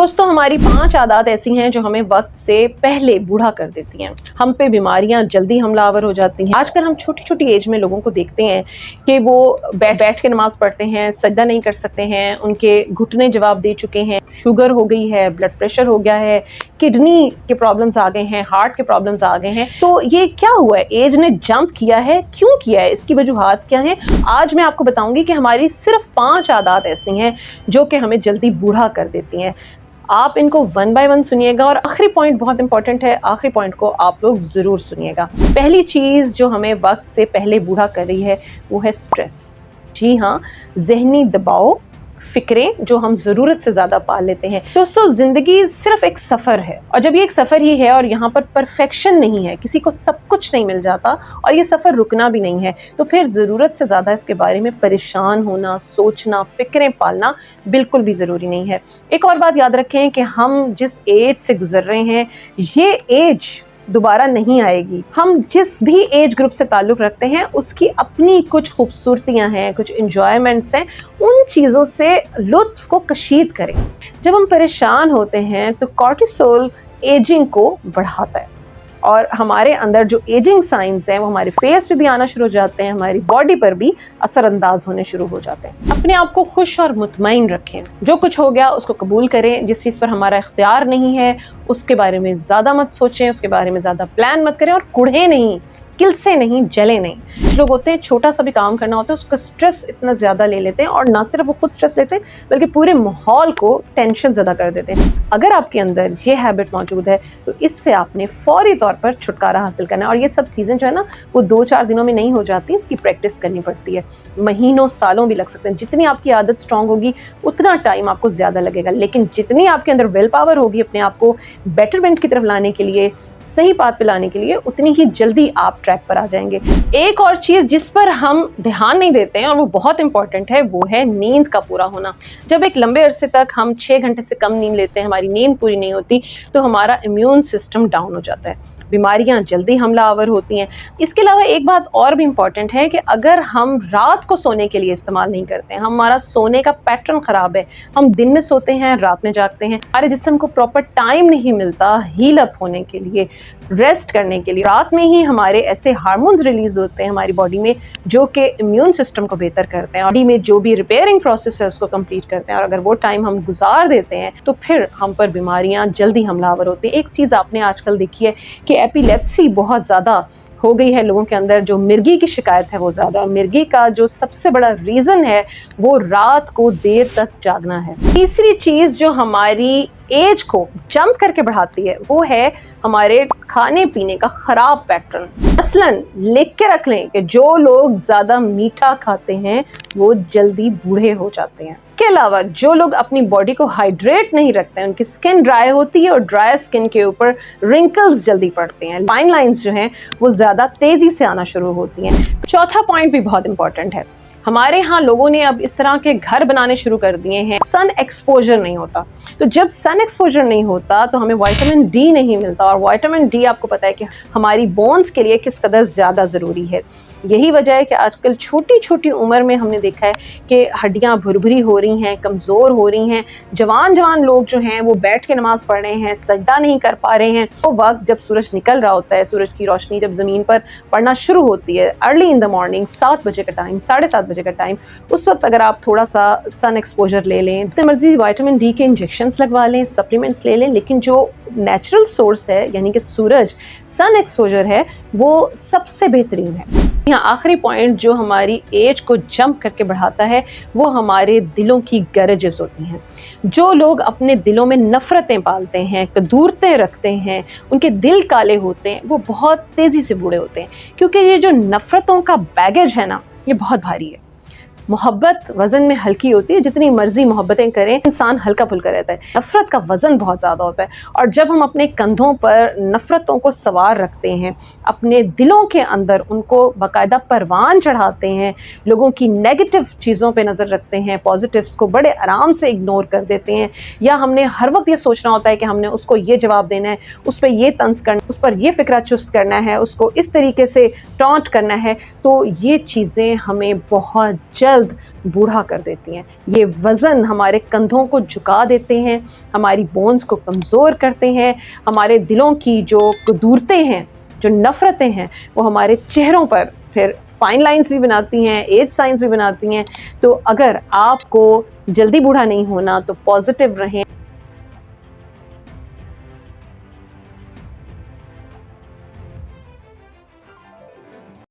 दोस्तों, हमारी 5 आदत ऐसी हैं जो हमें वक्त से पहले बूढ़ा कर देती हैं। हम पे बीमारियां जल्दी हमलावर हो जाती हैं। आजकल हम छोटी छोटी एज में लोगों को देखते हैं कि वो बैठ के नमाज पढ़ते हैं, सजदा नहीं कर सकते हैं, उनके घुटने जवाब दे चुके हैं, शुगर हो गई है, ब्लड प्रेशर हो गया है, किडनी के प्रॉब्लम्स आ गए हैं, हार्ट के प्रॉब्लम्स आ गए हैं। तो ये क्या हुआ है? एज ने जंप किया है, क्यों किया है, इसकी वजूहात क्या है? आज मैं आपको बताऊंगी कि हमारी सिर्फ 5 आदत ऐसी हैं जो कि हमें जल्दी बूढ़ा कर देती हैं। आप इनको 1 बाय 1 सुनिएगा और आखिरी पॉइंट बहुत इंपॉर्टेंट है, आखिरी पॉइंट को आप लोग ज़रूर सुनिएगा। पहली चीज़ जो हमें वक्त से पहले बूढ़ा कर रही है वो है स्ट्रेस। जी हाँ, ज़हनी दबाव, फिक्रें जो हम ज़रूरत से ज़्यादा पाल लेते हैं। दोस्तों, ज़िंदगी सिर्फ एक सफ़र है और जब ये एक सफ़र ही है और यहाँ पर परफेक्शन नहीं है, किसी को सब कुछ नहीं मिल जाता और ये सफ़र रुकना भी नहीं है, तो फिर ज़रूरत से ज़्यादा इसके बारे में परेशान होना, सोचना, फिक्रें पालना बिल्कुल भी ज़रूरी नहीं है। एक और बात याद रखें कि हम जिस एज से गुज़र रहे हैं, ये एज दोबारा नहीं आएगी। हम जिस भी एज ग्रुप से ताल्लुक़ रखते हैं उसकी अपनी कुछ खूबसूरतियाँ हैं, कुछ इंजॉयमेंट्स हैं, उन चीज़ों से लुत्फ़ को कशीद करें। जब हम परेशान होते हैं तो कॉर्टिसोल एजिंग को बढ़ाता है और हमारे अंदर जो एजिंग साइंस हैं वो हमारे फेस पे भी आना शुरू हो जाते हैं, हमारी बॉडी पर भी असरअंदाज होने शुरू हो जाते हैं। अपने आप को खुश और मुतमईन रखें। जो कुछ हो गया उसको कबूल करें। जिस चीज़ पर हमारा इख्तियार नहीं है उसके बारे में ज़्यादा मत सोचें, उसके बारे में ज़्यादा प्लान मत करें और कुढ़ें नहीं, किल से नहीं, जले नहीं। कुछ लोग होते हैं छोटा सा भी काम करना होता है उसका स्ट्रेस इतना ज़्यादा ले लेते हैं और ना सिर्फ वो खुद स्ट्रेस लेते हैं बल्कि पूरे माहौल को टेंशन ज़्यादा कर देते हैं। अगर आपके अंदर ये हैबिट मौजूद है तो इससे आपने फौरी तौर पर छुटकारा हासिल करना है और ये सब चीज़ें जो है ना वो 2-4 दिनों में नहीं हो जाती, इसकी प्रैक्टिस करनी पड़ती है। महीनों सालों भी लग सकते हैं। जितनी आपकी आदत स्ट्रांग होगी उतना टाइम आपको ज़्यादा लगेगा, लेकिन जितनी आपके अंदर विल पावर होगी अपने आप को बेटरमेंट की तरफ लाने के लिए, सही बात पे लाने के लिए, उतनी ही जल्दी आप ट्रैक पर आ जाएंगे। एक और चीज़ जिस पर हम ध्यान नहीं देते हैं और वो बहुत इंपॉर्टेंट है वो है नींद का पूरा होना। जब एक लंबे अरसे तक हम 6 घंटे से कम नींद लेते हैं, हमारी नींद पूरी नहीं होती तो हमारा इम्यून सिस्टम डाउन हो जाता है, बीमारियां जल्दी हमलावर होती हैं। इसके अलावा एक बात और भी इम्पॉर्टेंट है कि अगर हम रात को सोने के लिए इस्तेमाल नहीं करते हैं, हमारा सोने का पैटर्न ख़राब है, हम दिन में सोते हैं रात में जागते हैं, हमारे जिस्म को प्रॉपर टाइम नहीं मिलता हील अप होने के लिए, रेस्ट करने के लिए। रात में ही हमारे ऐसे हार्मोन्स रिलीज होते हैं हमारी बॉडी में जो कि इम्यून सिस्टम को बेहतर करते हैं, बॉडी में जो भी रिपेयरिंग प्रोसेस है उसको कंप्लीट करते हैं। और अगर वो टाइम हम गुजार देते हैं तो फिर हम पर बीमारियां जल्दी हमलावर होती हैं। एक चीज़ आपने आजकल देखी है कि एपिलेप्सी बहुत ज़्यादा हो गई है लोगों के अंदर, जो मिर्गी की शिकायत है वो ज़्यादा, और मिर्गी का जो सबसे बड़ा रीज़न है वो रात को देर तक जागना है। तीसरी चीज़ जो हमारी एज को जंप करके बढ़ाती है वो है हमारे खाने पीने का ख़राब पैटर्न। मसलन लिख के रख लें कि जो लोग ज़्यादा मीठा खाते हैं वो जल्दी बूढ़े हो जाते हैं। के अलावा जो लोग अपनी बॉडी को हाइड्रेट नहीं रखते हैं उनकी स्किन ड्राई होती है और ड्राई स्किन के ऊपर रिंकल्स जल्दी पड़ते हैं, फाइन लाइंस जो हैं वो ज़्यादा तेज़ी से आना शुरू होती हैं। चौथा पॉइंट भी बहुत इंपॉर्टेंट है। हमारे यहाँ लोगों ने अब इस तरह के घर बनाने शुरू कर दिए हैं, सन एक्सपोजर नहीं होता। तो जब सन एक्सपोजर नहीं होता तो हमें विटामिन डी नहीं मिलता और विटामिन डी आपको पता है कि हमारी बोन्स के लिए किस कदर ज़्यादा ज़रूरी है। यही वजह है कि आजकल छोटी छोटी उम्र में हमने देखा है कि हड्डियां भुरभुरी हो रही हैं, कमज़ोर हो रही हैं। जवान लोग जो हैं वो बैठ के नमाज़ पढ़ रहे हैं, सजदा नहीं कर पा रहे हैं। वो वक्त जब सूरज निकल रहा होता है, सूरज की रोशनी जब ज़मीन पर पड़ना शुरू होती है, अर्ली इन द मॉर्निंग 7 बजे का टाइम, 7:30 बजे का टाइम, उस वक्त अगर आप थोड़ा सा सन एक्सपोजर ले लें, जितने मर्जी विटामिन डी के इंजेक्शंस लगवा लें, सप्लीमेंट्स ले लें, लेकिन जो नेचुरल सोर्स है यानी कि सूरज, सन एक्सपोजर है, वो सबसे बेहतरीन है। यहाँ आखिरी पॉइंट जो हमारी एज को जंप करके बढ़ाता है वो हमारे दिलों की गरजेस होती हैं। जो लोग अपने दिलों में नफ़रतें पालते हैं, कदूरतें रखते हैं, उनके दिल काले होते हैं, वो बहुत तेज़ी से बूढ़े होते हैं, क्योंकि ये जो नफ़रतों का बैगेज है ना ये बहुत भारी है। मोहब्बत वज़न में हल्की होती है, जितनी मर्जी मोहब्बतें करें इंसान हल्का फुल्का रहता है। नफ़रत का वज़न बहुत ज़्यादा होता है और जब हम अपने कंधों पर नफ़रतों को सवार रखते हैं, अपने दिलों के अंदर उनको बाकायदा परवान चढ़ाते हैं, लोगों की नेगेटिव चीज़ों पे नज़र रखते हैं, पॉजिटिव्स को बड़े आराम से इग्नोर कर देते हैं, या हमने हर वक्त ये सोचना होता है कि हमने उसको ये जवाब देना है, उस पर ये तंज करना, उस पर ये फ़िक्रा चुस्त करना है, उसको इस तरीके से टॉन्ट करना है, तो ये चीज़ें हमें बहुत जल्द बूढ़ा कर देती हैं। ये वज़न हमारे कंधों को झुका देते हैं, हमारी बोन्स को कमज़ोर करते हैं, हमारे दिलों की जो कुदूरतें हैं, जो नफ़रतें हैं, वो हमारे चेहरों पर फिर फाइन लाइंस भी बनाती हैं, एज साइंस भी बनाती हैं। तो अगर आपको जल्दी बूढ़ा नहीं होना तो पॉजिटिव रहें।